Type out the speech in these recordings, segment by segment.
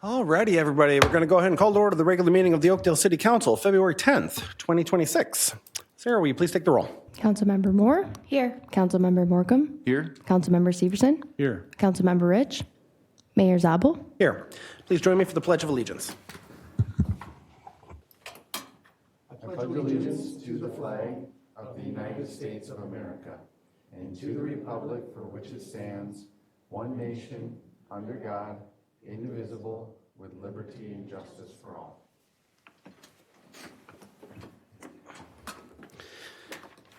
Alrighty, everybody. We're going to go ahead and call to order the regular meeting of the Oakdale City Council, February 10th, 2026. Sarah, will you please take the roll? Councilmember Moore. Here. Councilmember Morcom. Here. Councilmember Severson. Here. Councilmember Rich. Mayor Zabel. Here. Please join me for the Pledge of Allegiance. I pledge allegiance to the flag of the United States of America and to the republic for which it stands, one nation, under God, indivisible, with liberty and justice for all.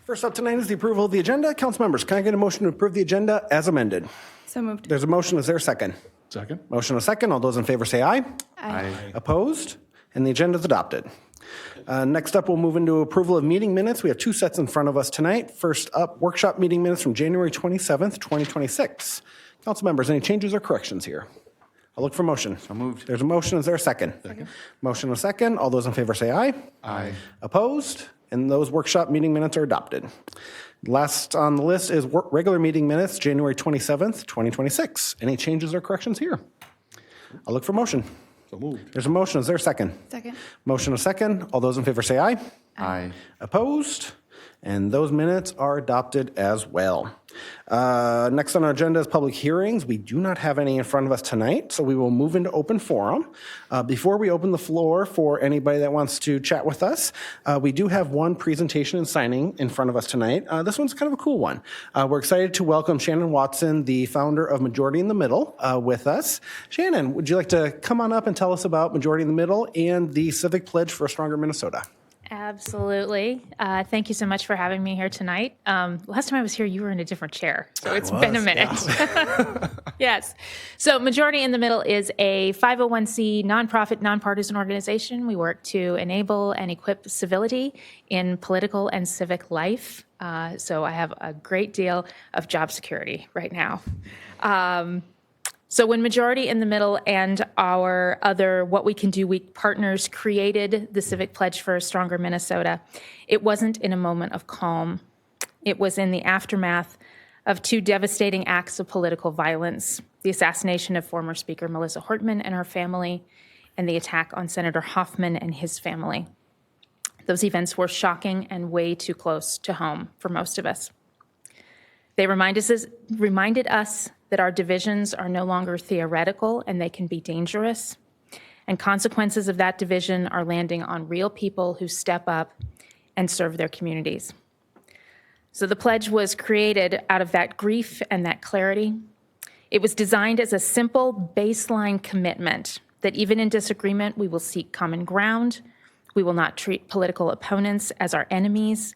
First up tonight is the approval of the agenda. Council members, can I get a motion to approve the agenda as amended? So moved. There's a motion. Is there a second? Second. Motion a second. All those in favor say aye. Aye. Opposed? And the agenda is adopted. Next up, we'll move into approval of meeting minutes. We have two sets in front of us tonight. First up, workshop meeting minutes from January 27th, 2026. Council members, any changes or corrections here? I'll look for motion. So moved. There's a motion. Is there a second? Second. Motion a second. All those in favor say aye. Aye. Opposed? And those workshop meeting minutes are adopted. Last on the list is regular meeting minutes, January 27th, 2026. Any changes or corrections here? I'll look for motion. So moved. There's a motion. Is there a second? Second. Motion a second. All those in favor say aye. Aye. Opposed? And those minutes are adopted as well. Next on our agenda is public hearings. We do not have any in front of us tonight, so we will move into open forum. Before we open the floor for anybody that wants to chat with us, we do have one presentation and signing in front of us tonight. This one's kind of a cool one. We're excited to welcome Shannon Watson, the founder of Majority in the Middle, with us. Shannon, would you like to come on up and tell us about Majority in the Middle and the Civic Pledge for a Stronger Minnesota? Absolutely. Thank you so much for having me here tonight. Last time I was here, you were in a different chair, so it's been a minute. Yes. Yes. So Majority in the Middle is a 501c nonprofit, nonpartisan organization. We work to enable and equip civility in political and civic life. So I have a great deal of job security right now. So when Majority in the Middle and our other What We Can Do Week partners created the Civic Pledge for a Stronger Minnesota, it wasn't in a moment of calm. It was in the aftermath of two devastating acts of political violence, the assassination of former Speaker Melissa Hortman and her family, and the attack on Senator Hoffman and his family. Those events were shocking and way too close to home for most of us. They reminded us that our divisions are no longer theoretical and they can be dangerous. And consequences of that division are landing on real people who step up and serve their communities. So the pledge was created out of that grief and that clarity. It was designed as a simple baseline commitment that even in disagreement, we will seek common ground, we will not treat political opponents as our enemies,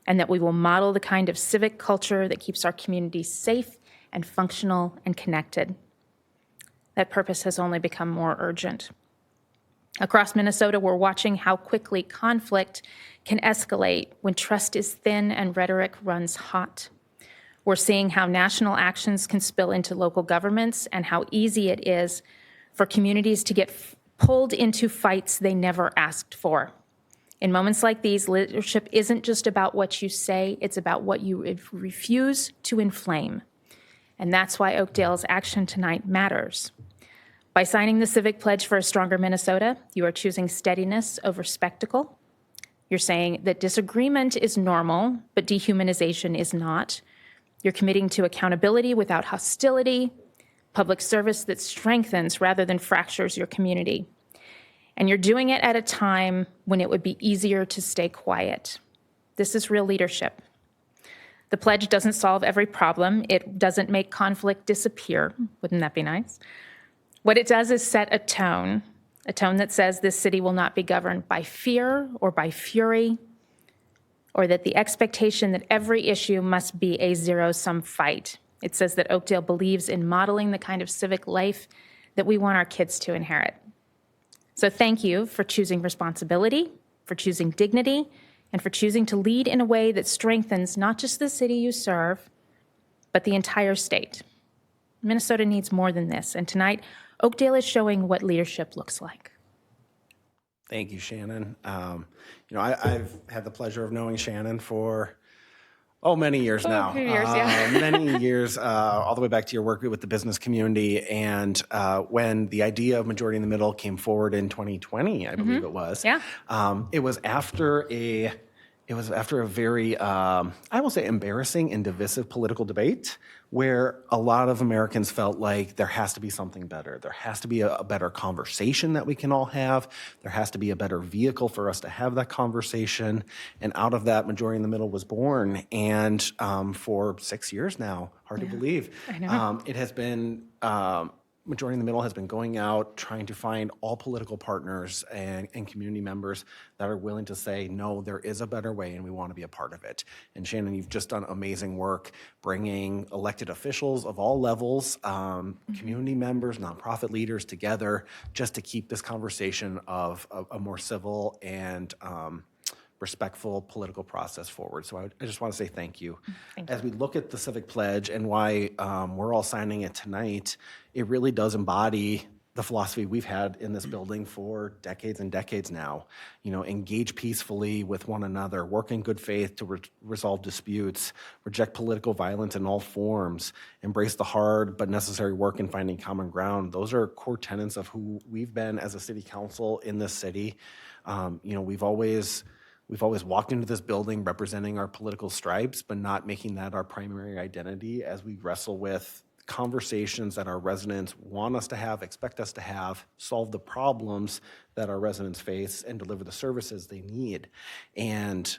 and that we will model the kind of civic culture that keeps our communities safe and functional and connected. That purpose has only become more urgent. Across Minnesota, we're watching how quickly conflict can escalate when trust is thin and rhetoric runs hot. We're seeing how national actions can spill into local governments and how easy it is for communities to get pulled into fights they never asked for. In moments like these, leadership isn't just about what you say, it's about what you refuse to inflame. And that's why Oakdale's action tonight matters. By signing the Civic Pledge for a Stronger Minnesota, you are choosing steadiness over spectacle. You're saying that disagreement is normal, but dehumanization is not. You're committing to accountability without hostility, public service that strengthens rather than fractures your community. And you're doing it at a time when it would be easier to stay quiet. This is real leadership. The pledge doesn't solve every problem. It doesn't make conflict disappear. Wouldn't that be nice? What it does is set a tone that says this city will not be governed by fear or by fury, or that the expectation that every issue must be a zero-sum fight. It says that Oakdale believes in modeling the kind of civic life that we want our kids to inherit. So thank you for choosing responsibility, for choosing dignity, and for choosing to lead in a way that strengthens not just the city you serve, but the entire state. Minnesota needs more than this, and tonight, Oakdale is showing what leadership looks like. Thank you, Shannon. I've had the pleasure of knowing Shannon for Oh, many years now. A few years, yeah. Many years, all the way back to your work with the business community. And when the idea of majority in the middle came forward in 2020, I believe it was. Yeah. It was after a very, I will say, embarrassing and divisive political debate where a lot of Americans felt like there has to be something better. There has to be a better conversation that we can all have. There has to be a better vehicle for us to have that conversation. And out of that, Majority in the Middle was born. And for 6 years now, hard to believe, I know. it has been Majority in the Middle has been going out trying to find all political partners and community members that are willing to say, no, there is a better way and we want to be a part of it. And Shannon, you've just done amazing work bringing elected officials of all levels, community members, nonprofit leaders together just to keep this conversation of a more civil and respectful political process forward. So I just want to say thank you. As we look at the Civic Pledge and why we're all signing it tonight, it really does embody the philosophy we've had in this building for decades and decades now. You know, engage peacefully with one another, work in good faith to resolve disputes, reject political violence in all forms, embrace the hard but necessary work in finding common ground. Those are core tenets of who we've been as a city council in this city. You know, we've always walked into this building representing our political stripes, but not making that our primary identity as we wrestle with conversations that our residents want us to have, expect us to have, solve the problems that our residents face, and deliver the services they need. And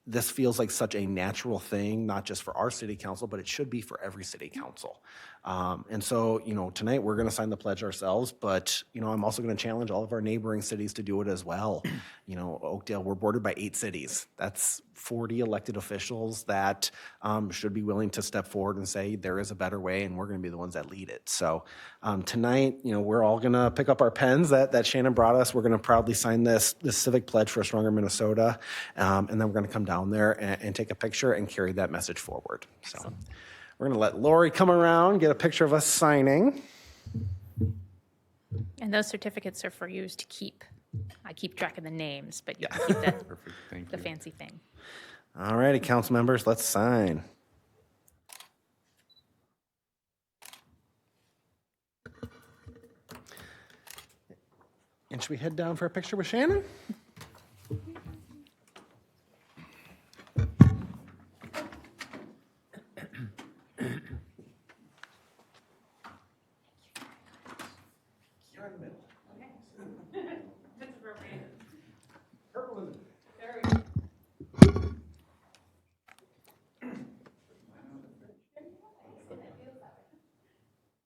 this feels like such a natural thing, not just for our city council, but it should be for every city council. And so, you know, tonight we're going to sign the pledge ourselves, but, you know, I'm also going to challenge all of our neighboring cities to do it as well. You know, Oakdale, we're bordered by 8 cities. That's 40 elected officials that should be willing to step forward and say there is a better way, and we're going to be the ones that lead it. So tonight, you know, we're all going to pick up our pens that Shannon brought us. We're going to proudly sign this civic pledge for a stronger Minnesota, and then we're going to come down there and take a picture and carry that message forward. So we're going to let Lori come around, get a picture of us signing. And those certificates are for you to keep. I keep track of the names, but you can keep the fancy thing. All righty, council members, let's sign. And should we head down for a picture with Shannon?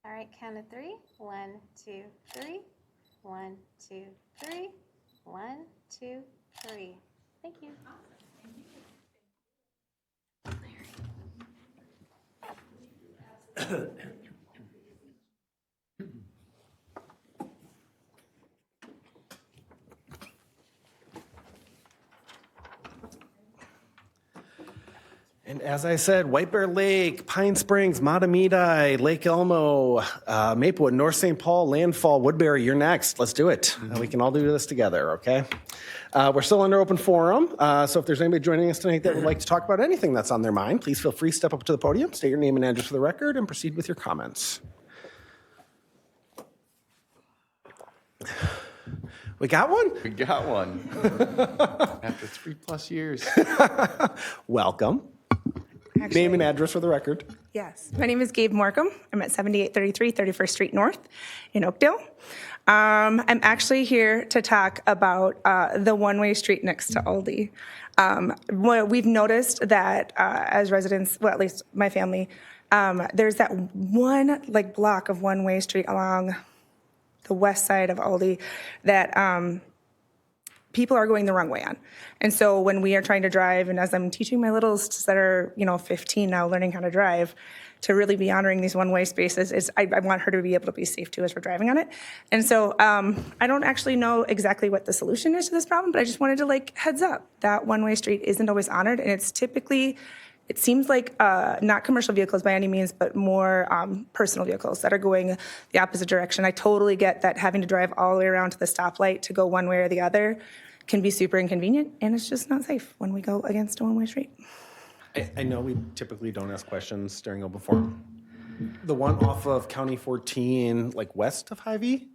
All right, count of 3. 1, 2, 3. 1, 2, 3. 1, 2, 3. Thank you. And as I said, White Bear Lake, Pine Springs, Matamidi, Lake Elmo, Maplewood, North St. Paul, Landfall, Woodbury, you're next. Let's do it. We can all do this together, okay? We're still under open forum, so if there's anybody joining us tonight that would like to talk about anything that's on their mind, please feel free to step up to the podium, state your name and address for the record, and proceed with your comments. We got one? We got one. After 3+ years. Welcome. Name and address for the record. Yes, my name is Gabe Morcom. I'm at 7833 31st Street North in Oakdale. I'm actually here to talk about the one-way street next to Aldi. We've noticed that as residents, well, at least my family, there's that one block of one-way street along the west side of Aldi that people are going the wrong way on. And so when we are trying to drive, and as I'm teaching my littles that are, 15 now, learning how to drive, to really be honoring these one-way spaces, I want her to be able to be safe too as we're driving on it. And so I don't actually know exactly what the solution is to this problem, but I just wanted to heads up that one-way street isn't always honored, and it's typically, it seems like not commercial vehicles by any means, but more personal vehicles that are going the opposite direction. I totally get that having to drive all the way around to the stoplight to go one way or the other can be super inconvenient, and it's just not safe when we go against a one-way street. I know we typically don't ask questions during open forum. The one off of County 14, like west of Hy-Vee?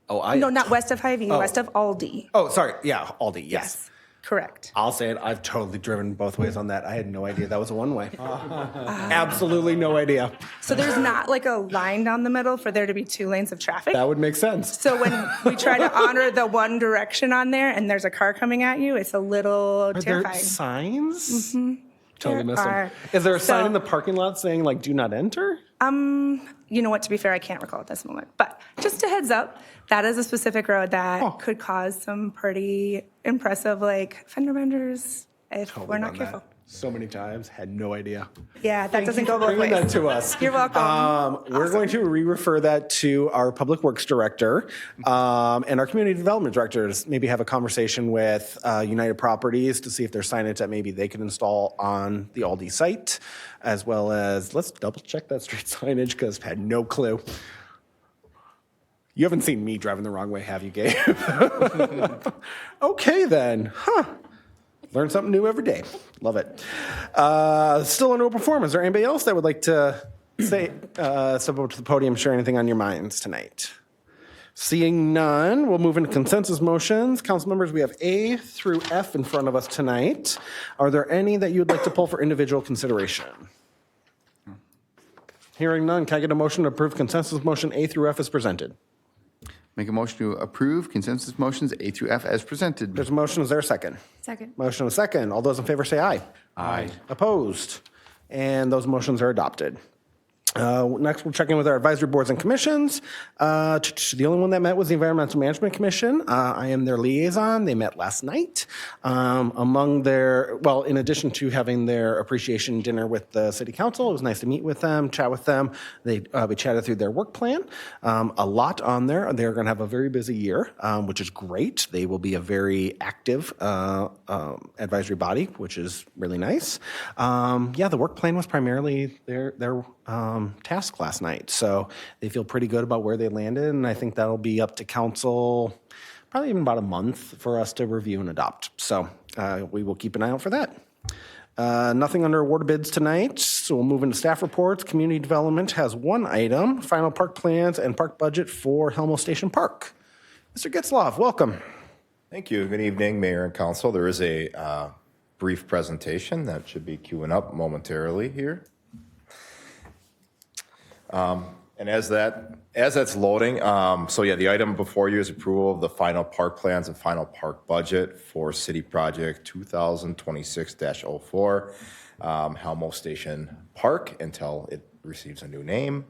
Oh, No, not west of Hy-Vee, west of Aldi. Oh, sorry. Yeah, Aldi. Yes. Yes, correct. I'll say it. I've totally driven both ways on that. I had no idea that was a one-way. Absolutely no idea. So there's not like a line down the middle for there to be 2 lanes of traffic. That would make sense. So when we try to honor the one direction on there and there's a car coming at you, it's a little Are there terrifying. signs? Totally There missed them. are. Is there a sign So- in the parking lot saying like "Do not enter"? You know what, to be fair, I can't recall at this moment. But just a heads up, that is a specific road that could cause some pretty impressive like fender benders if we're not Done careful. that so many times. Had no idea. Yeah, that doesn't go both Bringing ways. that to us. You're welcome. We're going to re-refer that to our Public Works Director and our Community Development Directors. Maybe have a conversation with United Properties to see if there's signage that maybe they could install on the Aldi site, as well as let's double check that street signage because I've had no clue. You haven't seen me driving the wrong way, have you, Gabe? Okay, then. Learn something new every day. Love it. Still under open forum. Is there anybody else that would like to step up to the podium, share anything on your minds tonight? Seeing none, we'll move into consensus motions. Council members, we have A through F in front of us tonight. Are there any that you would like to pull for individual consideration? Hearing none, can I get a motion to approve consensus motion A through F as presented? Make a motion to approve consensus motions A through F as presented. There's a motion. Is there a second? Second. Motion and a second. All those in favor say aye. Aye. Opposed? And those motions are adopted. Next, we'll check in with our advisory boards and commissions. The only one that met was the Environmental Management Commission. I am their liaison. They met last night. In addition to having their appreciation dinner with the city council, it was nice to meet with them, chat with them. We chatted through their work plan. A lot on there. They're going to have a very busy year, which is great. They will be a very active advisory body, which is really nice. The work plan was primarily their task last night. So they feel pretty good about where they landed, and I think that'll be up to council probably in about a month for us to review and adopt. So we will keep an eye out for that. Nothing under award bids tonight, so we'll move into staff reports. Community Development has one item, final park plans and park budget for Helmo Station Park. Mr. Getzloff, welcome. Thank you. Good evening, Mayor and Council. There is a brief presentation that should be queuing up momentarily here. And as that's loading, the item before you is approval of the final park plans and final park budget for City Project 2026-04, Helmo Station Park, until it receives a new name.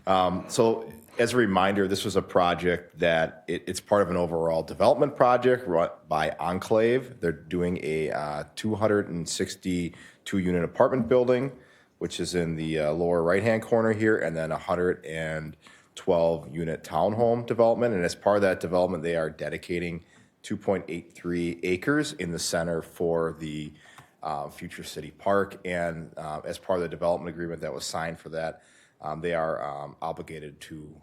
So as a reminder, this was a project that it's part of an overall development project run by Enclave. They're doing a 262-unit apartment building, which is in the lower right-hand corner here, and then a 112-unit townhome development. And as part of that development, they are dedicating 2.83 acres in the center for the future city park. And as part of the development agreement that was signed for that, they are obligated to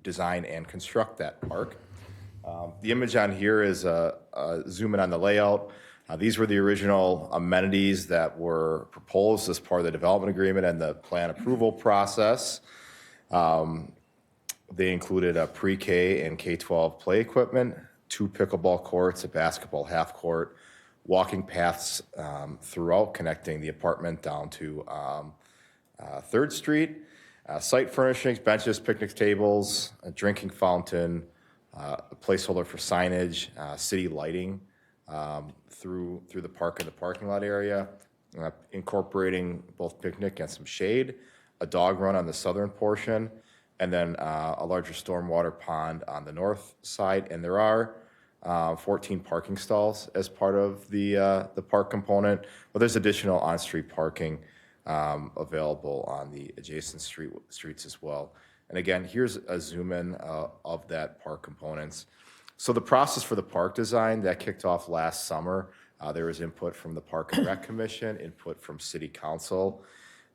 design and construct that park. The image on here is a zoom in on the layout. These were the original amenities that were proposed as part of the development agreement and the plan approval process. They included a pre-K and K-12 play equipment, 2 pickleball courts, a basketball half court, walking paths throughout connecting the apartment down to 3rd Street, site furnishings, benches, picnic tables, a drinking fountain, a placeholder for signage, city lighting, through the park and the parking lot area, incorporating both picnic and some shade, a dog run on the southern portion, and then a larger stormwater pond on the north side. And there are 14 parking stalls as part of the park component, but there's additional on-street parking available on the adjacent streets as well. And again, here's a zoom in of that park components. So the process for the park design that kicked off last summer, there was input from the Park and Rec Commission, input from City Council.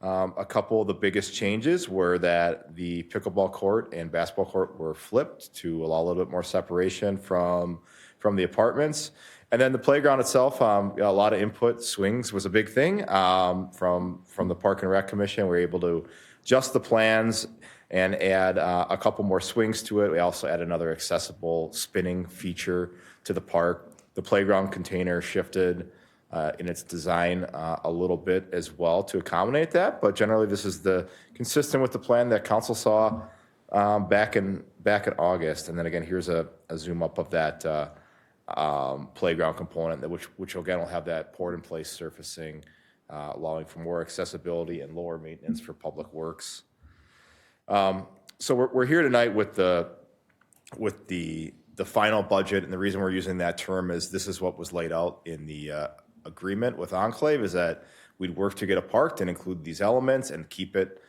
A couple of the biggest changes were that the pickleball court and basketball court were flipped to allow a little bit more separation from the apartments. And then the playground itself, got a lot of input. Swings was a big thing from the Park and Rec Commission. We were able to adjust the plans and add a couple more swings to it. We also add another accessible spinning feature to the park. The playground container shifted in its design a little bit as well to accommodate that. But generally, this is consistent with the plan that council saw back in August. And then again, here's a zoom up of that playground component, which again will have that poured in place surfacing, allowing for more accessibility and lower maintenance for public works. So we're here tonight with the final budget, and the reason we're using that term is this is what was laid out in the agreement with Enclave, is that we'd work to get a park and include these elements and keep it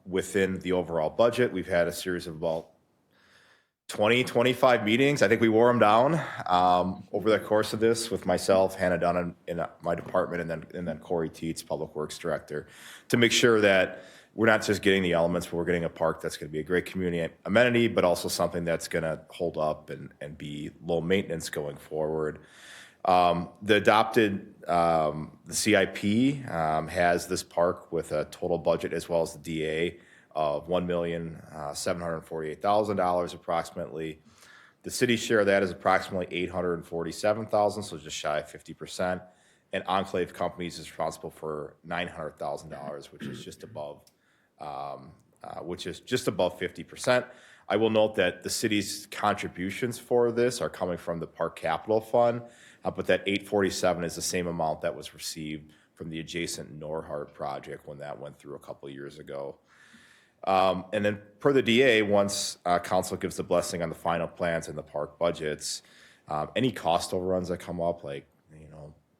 within the overall budget. We've had a series of about 25 meetings. I think we wore them down over the course of this with myself, Hannah Dunn in my department, and then Corey Teets, Public Works Director, to make sure that we're not just getting the elements, but we're getting a park that's going to be a great community amenity, but also something that's going to hold up and be low maintenance going forward. The adopted the CIP has this park with a total budget as well as the DA of $1,748,000 approximately. The city's share of that is approximately $847,000, so just shy of 50%. And Enclave Companies is responsible for $900,000, which is just above 50%. I will note that the city's contributions for this are coming from the Park Capital Fund, but that 847 is the same amount that was received from the adjacent Norhart project when that went through a couple of years ago. And then per the DA, once council gives the blessing on the final plans and the park budgets, any cost overruns that come up, like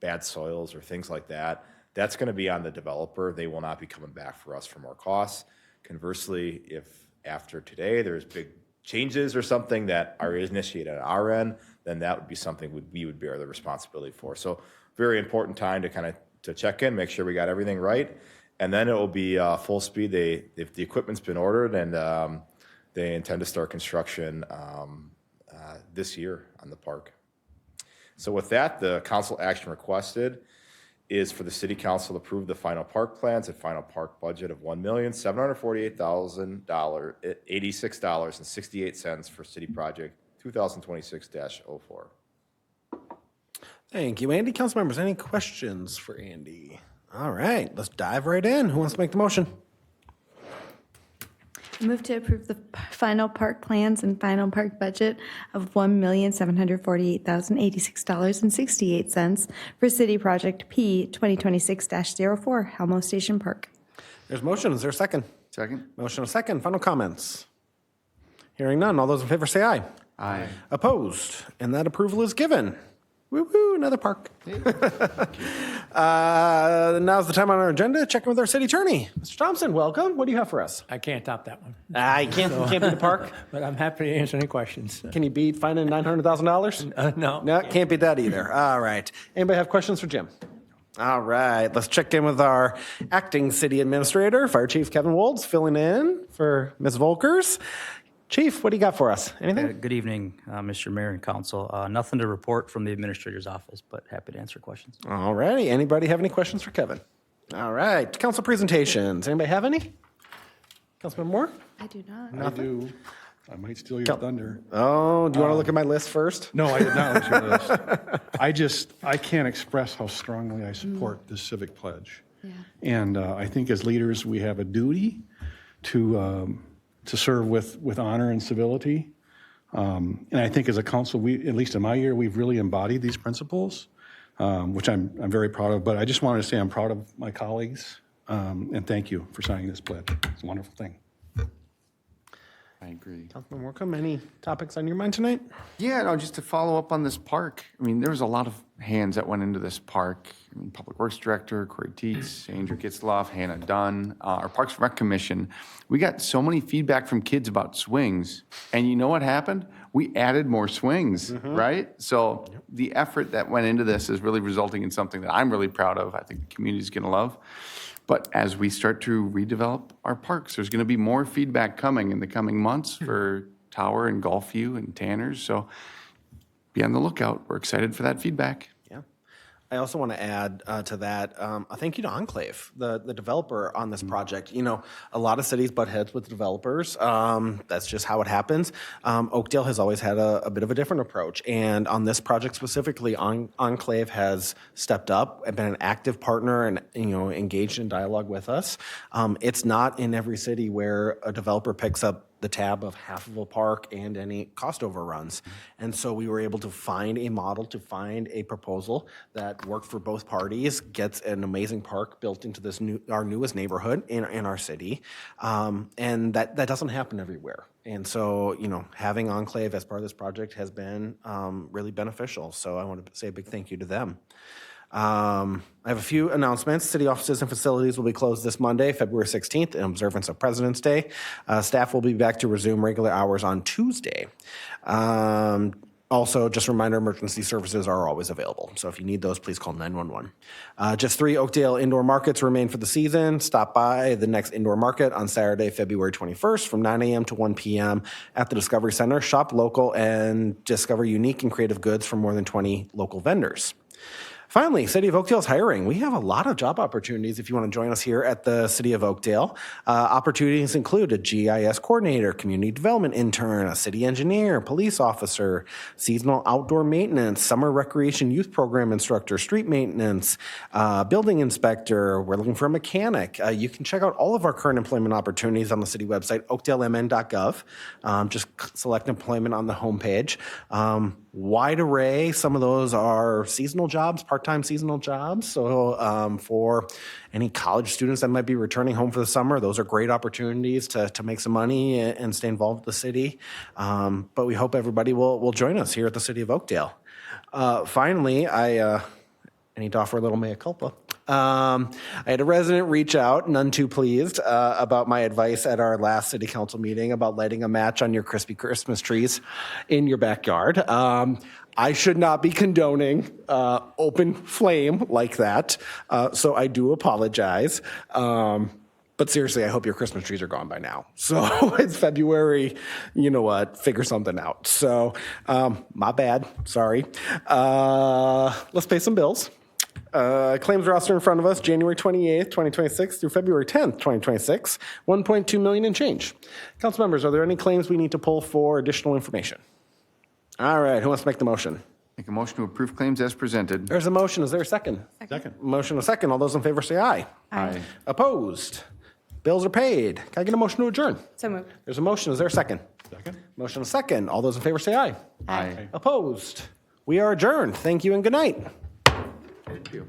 bad soils or things like that, that's going to be on the developer. They will not be coming back for us for more costs. Conversely, if after today there's big changes or something that are initiated on our end, then that would be something we would bear the responsibility for. So very important time to to check in, make sure we got everything right. And then it will be full speed. If the equipment's been ordered, and they intend to start construction this year on the park. So with that, the council action requested is for the city council to approve the final park plans and final park budget of $1,748,086.68 for city project 2026-04. Thank you, Andy. Council members, any questions for Andy? All right, let's dive right in. Who wants to make the motion? I move to approve the final park plans and final park budget of $1,748,086.68 for City Project P 2026-04, Helmo Station Park. There's motion. Is there a second? Second? Motion a second. Final comments. Hearing none. All those in favor say aye. Aye. Opposed? And that approval is given. Woo-hoo, another park. Now's the time on our agenda. Check in with our city attorney. Mr. Thompson, welcome. What do you have for us? I can't top that one, You can't beat the park? but I'm happy to answer any questions. Can you beat finding $900,000? No. No, can't beat that either. All right. Anybody have questions for Jim? All right. Let's check in with our acting city administrator, Fire Chief Kevin Wolds, filling in for Ms. Volkers. Chief, what do you got for us? Anything? Good evening, Mr. Mayor and Council. Nothing to report from the administrator's office, but happy to answer questions. All righty. Anybody have any questions for Kevin? All right. Council presentations. Anybody have any? Councilman Moore? I do not. I do. I might steal your thunder. Oh, do you want to look at my list first? No, I did not look at your list. I can't express how strongly I support this civic pledge. Yeah. And I think as leaders, we have a duty to serve with honor and civility. And I think as a council, at least in my year, we've really embodied these principles, which I'm very proud of. But I just wanted to say I'm proud of my colleagues, and thank you for signing this pledge. It's a wonderful thing. I agree. Councilman Workham, any topics on your mind tonight? Yeah, no, just to follow up on this park. I mean, there was a lot of hands that went into this park. I mean, Public Works Director, Corey Teets, Andrew Gitzloff, Hannah Dunn, our Parks and Rec Commission. We got so many feedback from kids about swings. And you know what happened? We added more swings, right? So the effort that went into this is really resulting in something that I'm really proud of. I think the community's going to love. But as we start to redevelop our parks, there's going to be more feedback coming in the coming months for Tower and Gulfview and Tanners. So be on the lookout. We're excited for that feedback. Yeah. I also want to add to that a thank you to Enclave, the developer on this project. You know, a lot of cities butt heads with developers. That's just how it happens. Oakdale has always had a bit of a different approach. And on this project specifically, Enclave has stepped up and been an active partner and, you know, engaged in dialogue with us. It's not in every city where a developer picks up the tab of half of a park and any cost overruns. And so we were able to find a model, to find a proposal that worked for both parties, gets an amazing park built into this our newest neighborhood in our city. And that doesn't happen everywhere. And so, you know, having Enclave as part of this project has been really beneficial. So I want to say a big thank you to them. I have a few announcements. City offices and facilities will be closed this Monday, February 16th, in observance of President's Day. Staff will be back to resume regular hours on Tuesday. Also, just a reminder, emergency services are always available. So if you need those, please call 911. Just 3 Oakdale indoor markets remain for the season. Stop by the next indoor market on Saturday, February 21st from 9 a.m. to 1 p.m. at the Discovery Center. Shop local and discover unique and creative goods from more than 20 local vendors. Finally, City of Oakdale is hiring. We have a lot of job opportunities if you want to join us here at the City of Oakdale. Opportunities include a GIS coordinator, community development intern, a city engineer, police officer, seasonal outdoor maintenance, summer recreation youth program instructor, street maintenance, building inspector. We're looking for a mechanic. You can check out all of our current employment opportunities on the city website, oakdalemn.gov. Just select employment on the homepage. Wide array. Some of those are seasonal jobs, part-time seasonal jobs. So for any college students that might be returning home for the summer, those are great opportunities to make some money and stay involved with the city. But we hope everybody will join us here at the City of Oakdale. Finally, I need to offer a little mea culpa. I had a resident reach out, none too pleased, about my advice at our last city council meeting about lighting a match on your crispy Christmas trees in your backyard. I should not be condoning open flame like that, so I do apologize. But seriously, I hope your Christmas trees are gone by now. So it's February, you know what, figure something out. So my bad, sorry. Let's pay some bills. Claims roster in front of us, January 28th, 2026 through February 10th, 2026, $1.2 million and change. Council members, are there any claims we need to pull for additional information? All right, who wants to make the motion? Make a motion to approve claims as presented. There's a motion. Is there a second? Second. Motion a second. All those in favor say aye. Aye. Opposed? Bills are paid. Can I get a motion to adjourn? So moved. There's a motion. Is there a second? Second. Motion a second. All those in favor say aye. Aye. Opposed? We are adjourned. Thank you and good night. Thank you.